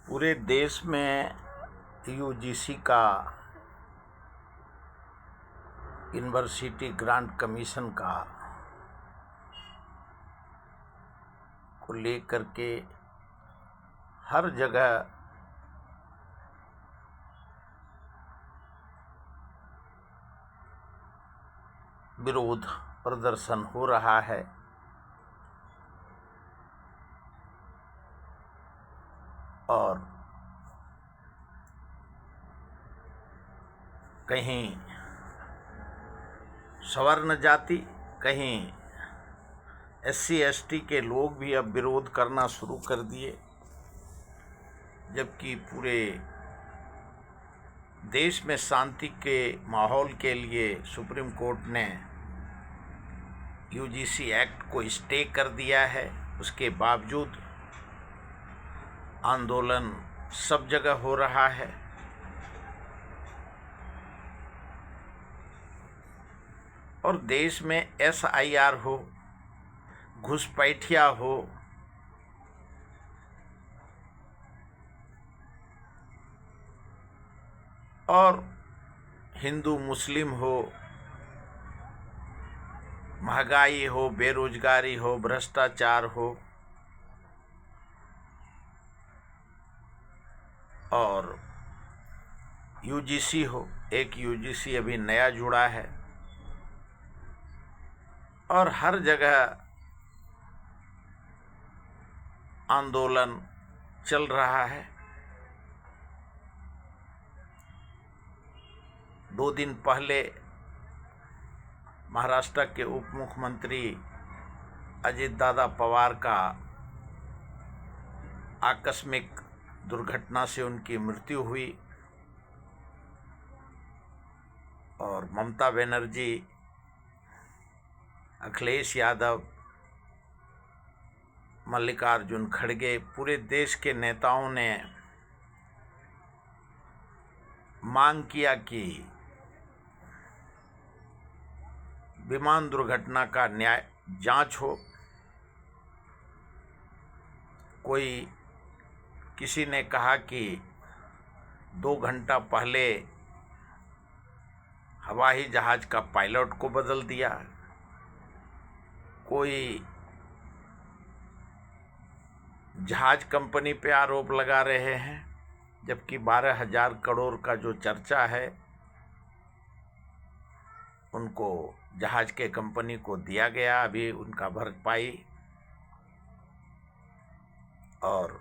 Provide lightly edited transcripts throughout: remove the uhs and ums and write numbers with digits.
पूरे देश में यूजीसी का यूनिवर्सिटी ग्रांट कमीशन का को लेकर के हर जगह विरोध प्रदर्शन हो रहा है और कहीं सवर्ण जाति, कहीं SC ST के लोग भी अब विरोध करना शुरू कर दिए, जबकि पूरे देश में शांति के माहौल के लिए सुप्रीम कोर्ट ने यूजीसी एक्ट को स्टे कर दिया है। उसके बावजूद आंदोलन सब जगह हो रहा है और देश में SIR हो, घुसपैठिया हो, और हिंदू मुस्लिम हो, महंगाई हो, बेरोजगारी हो, भ्रष्टाचार हो और यूजीसी हो। एक यूजीसी अभी नया जुड़ा है और हर जगह आंदोलन चल रहा है। 2 दिन पहले महाराष्ट्र के उप मुख्यमंत्री अजित दादा पवार का आकस्मिक दुर्घटना से उनकी मृत्यु हुई और ममता बनर्जी, अखिलेश यादव, मल्लिकार्जुन खड़गे, पूरे देश के नेताओं ने मांग किया कि विमान दुर्घटना का न्याय जांच हो। किसी ने कहा कि 2 घंटा पहले हवाई जहाज का पायलट को बदल दिया, कोई जहाज कंपनी पे आरोप लगा रहे हैं, जबकि 12,000 करोड़ का जो चर्चा है उनको जहाज के कंपनी को दिया गया, अभी उनका भरपाई। और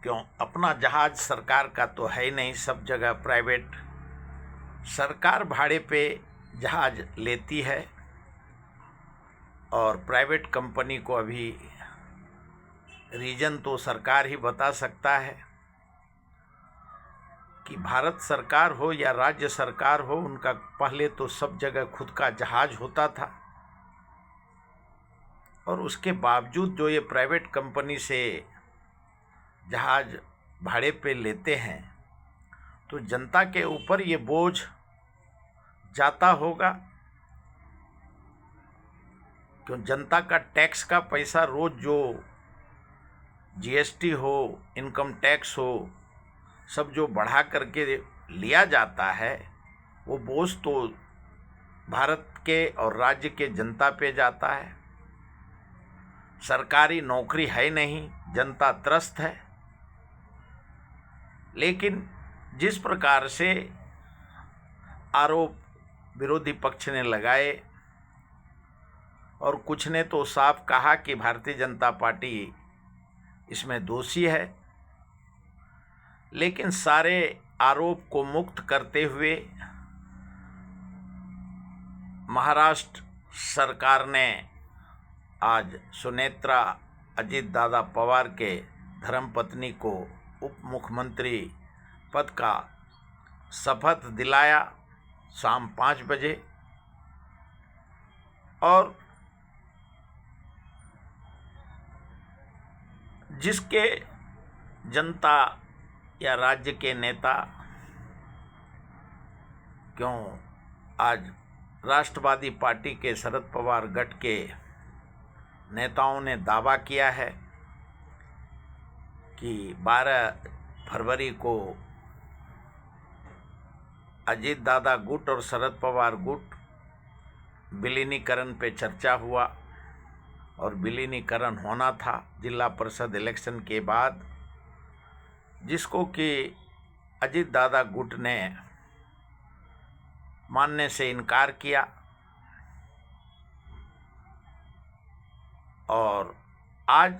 क्यों, अपना जहाज सरकार का तो है ही नहीं, सब जगह प्राइवेट, सरकार भाड़े पे जहाज लेती है और प्राइवेट कंपनी को अभी रीजन तो सरकार ही बता सकता है कि भारत सरकार हो या राज्य सरकार हो, उनका पहले तो सब जगह खुद का जहाज होता था और उसके बावजूद जो ये प्राइवेट कंपनी से जहाज भाड़े पे लेते हैं तो जनता के ऊपर ये बोझ जाता होगा। क्यों, जनता का टैक्स का पैसा रोज जो GST हो, इनकम टैक्स हो, सब जो बढ़ा करके लिया जाता है, वो बोझ तो भारत के और राज्य के जनता पे जाता है। सरकारी नौकरी है नहीं, जनता त्रस्त है। लेकिन जिस प्रकार से आरोप विरोधी पक्ष ने लगाए और कुछ ने तो साफ कहा कि भारतीय जनता पार्टी इसमें दोषी है, लेकिन सारे आरोप को मुक्त करते हुए महाराष्ट्र सरकार ने आज सुनेत्रा अजित दादा पवार के धर्मपत्नी को उप मुख्यमंत्री पद का शपथ दिलाया शाम 5 बजे और जिसके जनता या राज्य के नेता, क्यों, आज राष्ट्रवादी पार्टी के शरद पवार गठ के नेताओं ने दावा किया है कि 12 फरवरी को अजीत दादा गुट और शरद पवार गुट विलीनीकरण पे चर्चा हुआ और विलीनीकरण होना था जिला परिषद इलेक्शन के बाद, जिसको कि अजीत दादा गुट ने मानने से इनकार किया। और आज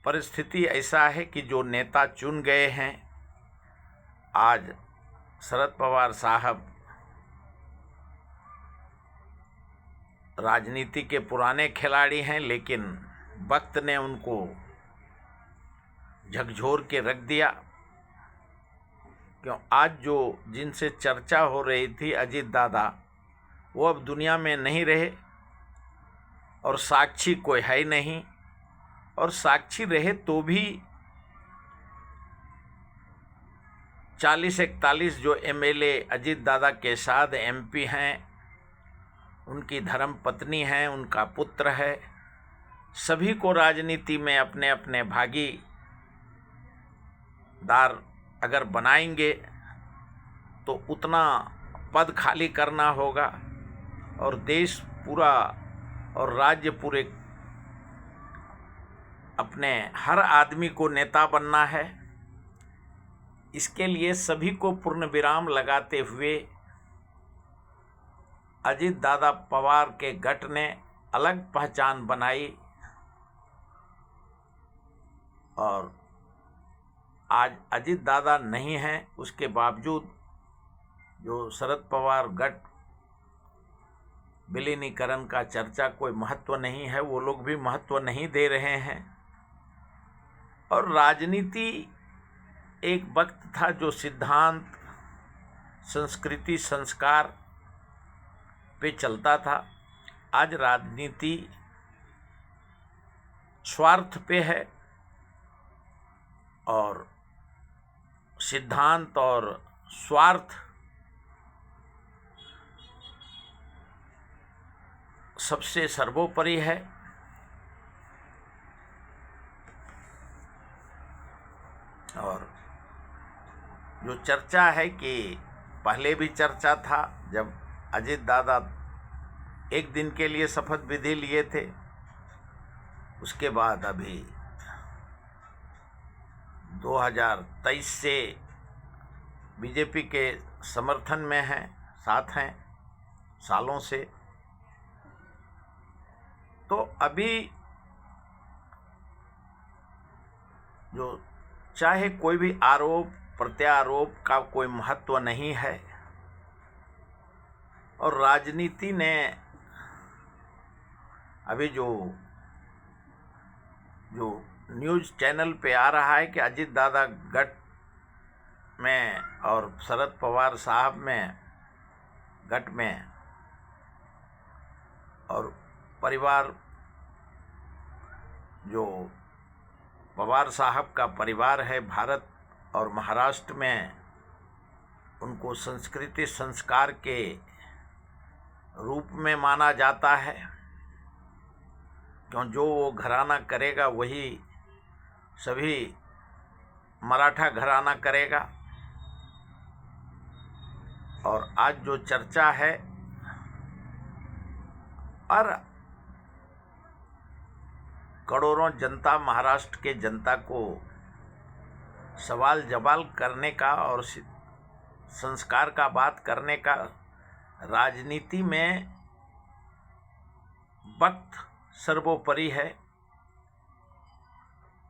परिस्थिति ऐसा है कि जो नेता चुन गए हैं, आज शरद पवार साहब राजनीति के पुराने खिलाड़ी हैं, लेकिन वक्त ने उनको झकझोर के रख दिया। क्यों आज जो जिनसे चर्चा हो रही थी अजीत दादा, वो अब दुनिया में नहीं रहे और साक्षी कोई है ही नहीं, और साक्षी रहे तो भी 40-41 जो एमएलए अजीत दादा के साथ एमपी हैं, उनकी धर्म पत्नी हैं, उनका पुत्र है, सभी को राजनीति में अपने अपने भागीदार अगर बनाएंगे तो उतना पद खाली करना होगा और देश पूरा और राज्य पूरे अपने हर आदमी को नेता बनना है। इसके लिए सभी को पूर्ण विराम लगाते हुए अजीत दादा पवार के गठ ने अलग पहचान बनाई और आज अजीत दादा नहीं हैं, उसके बावजूद जो शरद पवार गठ विलीनीकरण का चर्चा कोई महत्व नहीं है, वो लोग भी महत्व नहीं दे रहे हैं। और राजनीति एक वक्त था जो सिद्धांत, संस्कृति, संस्कार पे चलता था। आज राजनीति स्वार्थ पे है और सिद्धांत और स्वार्थ सबसे सर्वोपरि है। और जो चर्चा है कि पहले भी चर्चा था जब अजीत दादा एक दिन के लिए शपथ विधि लिए थे, उसके बाद अभी 2023 से बीजेपी के समर्थन में हैं, साथ हैं सालों से। तो अभी जो चाहे कोई भी आरोप प्रत्यारोप का कोई महत्व नहीं है, और राजनीति ने अभी जो न्यूज़ चैनल पे आ रहा है कि अजीत दादा गठ में और शरद पवार साहब में गठ में और परिवार जो पवार साहब का परिवार है भारत और महाराष्ट्र में, उनको संस्कृति संस्कार के रूप में माना जाता है। क्यों जो वो घराना करेगा वही सभी मराठा घराना करेगा। और आज जो चर्चा है और करोड़ों जनता, महाराष्ट्र के जनता को सवाल जवाब करने का और संस्कार का बात करने का, राजनीति में वक्त सर्वोपरि है।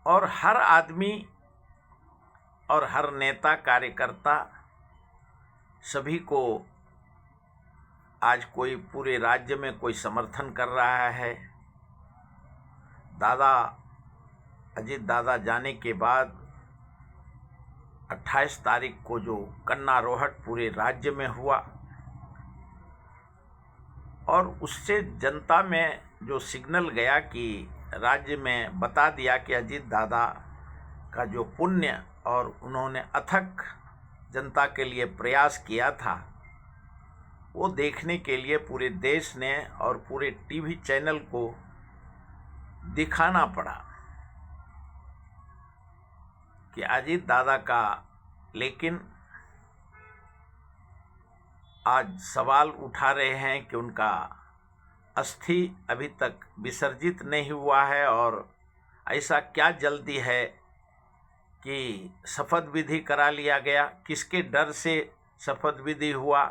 और हर आदमी और हर नेता कार्यकर्ता सभी को आज कोई पूरे राज्य में कोई समर्थन कर रहा है। दादा अजीत दादा जाने के बाद 28 तारीख को जो कन्नारोहट पूरे राज्य में हुआ, और उससे जनता में जो सिग्नल गया कि राज्य में बता दिया कि अजीत दादा का जो पुण्य और उन्होंने अथक जनता के लिए प्रयास किया था, वो देखने के लिए पूरे देश ने और पूरे टीवी चैनल को दिखाना पड़ा कि अजीत दादा का, लेकिन आज सवाल उठा रहे हैं कि उनका अस्थि अभी तक विसर्जित नहीं हुआ है और ऐसा क्या जल्दी है कि शपथ विधि करा लिया गया, किसके डर से शपथ विधि हुआ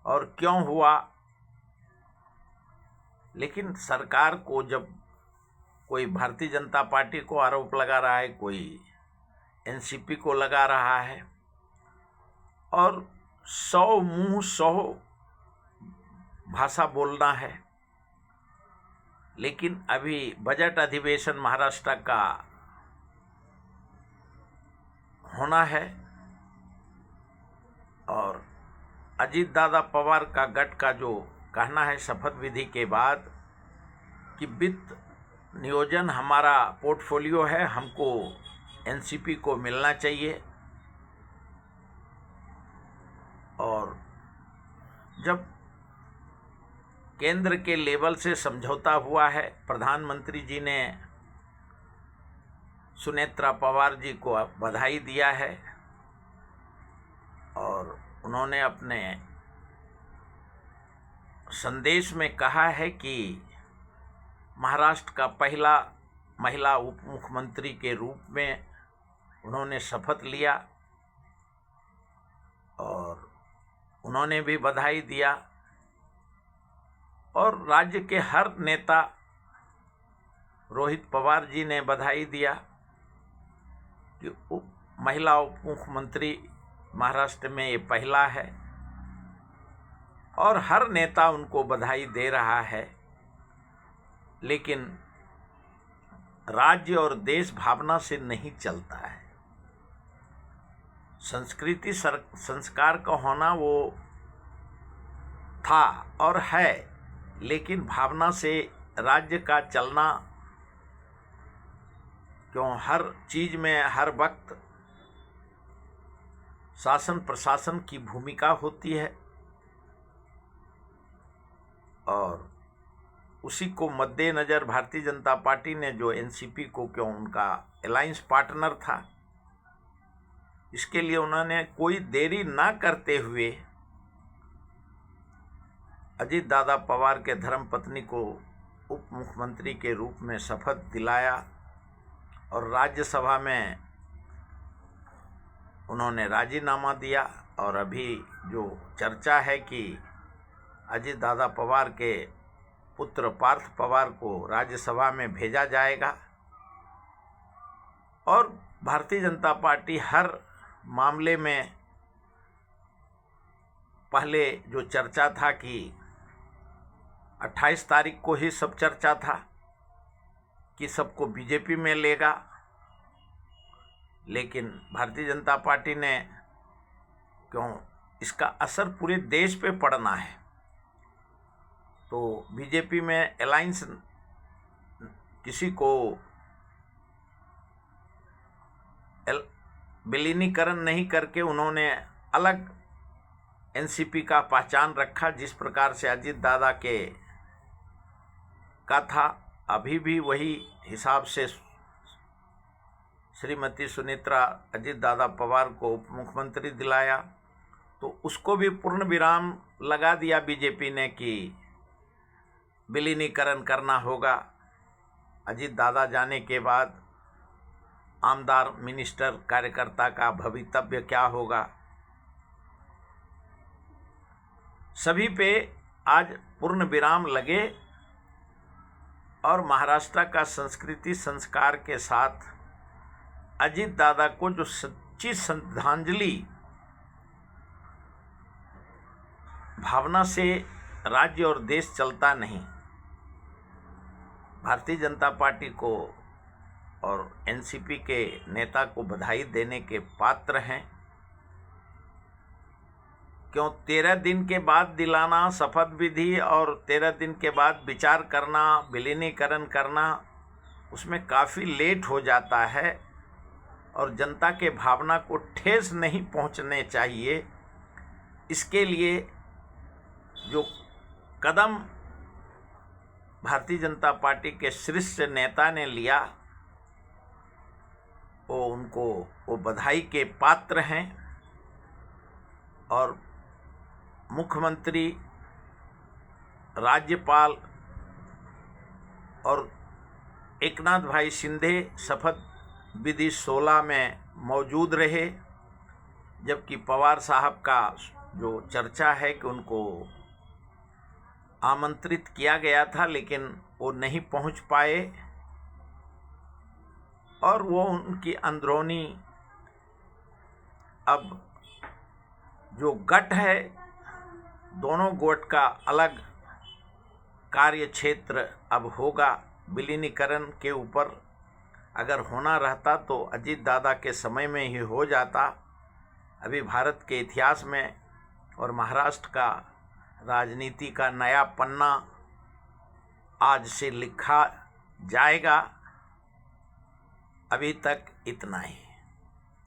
और क्यों हुआ। लेकिन सरकार को जब कोई भारतीय जनता पार्टी को आरोप लगा रहा है, कोई एनसीपी को लगा रहा है और 100 मुंह 100 भाषा बोलना है, लेकिन अभी बजट अधिवेशन महाराष्ट्र का होना है और अजीत दादा पवार का गट का जो कहना है शपथ विधि के बाद कि वित्त नियोजन हमारा पोर्टफोलियो है, हमको एनसीपी को मिलना चाहिए। और जब केंद्र के लेवल से समझौता हुआ है, प्रधानमंत्री जी ने सुनेत्रा पवार जी को बधाई दिया है और उन्होंने अपने संदेश में कहा है कि महाराष्ट्र का पहला महिला उप मुख्यमंत्री के रूप में उन्होंने शपथ लिया और उन्होंने भी बधाई दिया। और राज्य के हर नेता, रोहित पवार जी ने बधाई दिया कि महिला उप मुख्यमंत्री महाराष्ट्र में ये पहला है और हर नेता उनको बधाई दे रहा है। लेकिन राज्य और देश भावना से नहीं चलता है। संस्कृति संस्कार का होना वो था और है, लेकिन भावना से राज्य का चलना, क्यों हर चीज में हर वक्त शासन प्रशासन की भूमिका होती है और उसी को मद्देनज़र भारतीय जनता पार्टी ने जो एनसीपी को, क्यों उनका अलायंस पार्टनर था, इसके लिए उन्होंने कोई देरी ना करते हुए अजीत दादा पवार के धर्मपत्नी को उप मुख्यमंत्री के रूप में शपथ दिलाया और राज्यसभा में उन्होंने राजीनामा दिया। और अभी जो चर्चा है कि अजीत दादा पवार के पुत्र पार्थ पवार को राज्यसभा में भेजा जाएगा और भारतीय जनता पार्टी हर मामले में, पहले जो चर्चा था कि 28 तारीख को ही सब चर्चा था कि सबको बीजेपी में लेगा, लेकिन भारतीय जनता पार्टी ने, क्यों इसका असर पूरे देश पे पड़ना है, तो बीजेपी में अलायंस किसी को विलीनीकरण नहीं करके उन्होंने अलग एनसीपी का पहचान रखा। जिस प्रकार से अजीत दादा के का था, अभी भी वही हिसाब से श्रीमती सुनेत्रा अजीत दादा पवार को उप मुख्यमंत्री दिलाया, तो उसको भी पूर्ण विराम लगा दिया बीजेपी ने कि विलीनीकरण करना होगा। अजीत दादा जाने के बाद आमदार मिनिस्टर कार्यकर्ता का भवितव्य क्या होगा, सभी पे आज पूर्ण विराम लगे और महाराष्ट्र का संस्कृति संस्कार के साथ अजीत दादा को जो सच्ची श्रद्धांजलि भावना से राज्य और देश चलता नहीं, भारतीय जनता पार्टी को और एनसीपी के नेता को बधाई देने के पात्र हैं। क्यों 13 दिन के बाद दिलाना शपथ विधि और 13 दिन के बाद विचार करना, विलीनीकरण करना, उसमें काफ़ी लेट हो जाता है और जनता के भावना को ठेस नहीं पहुंचने चाहिए। इसके लिए जो कदम भारतीय जनता पार्टी के शीर्ष नेता ने लिया, वो तो उनको वो बधाई के पात्र हैं। और मुख्यमंत्री, राज्यपाल और एकनाथ भाई शिंदे शपथ विधि 16 में मौजूद रहे, जबकि पवार साहब का जो चर्चा है कि उनको आमंत्रित किया गया था लेकिन वो नहीं पहुंच पाए, और वो उनकी अंदरूनी अब जो गठ है, दोनों गुट का अलग कार्य क्षेत्र अब होगा। विलीनीकरण के ऊपर अगर होना रहता तो अजीत दादा के समय में ही हो जाता। अभी भारत के इतिहास में और महाराष्ट्र का राजनीति का नया पन्ना आज से लिखा जाएगा। अभी तक इतना ही।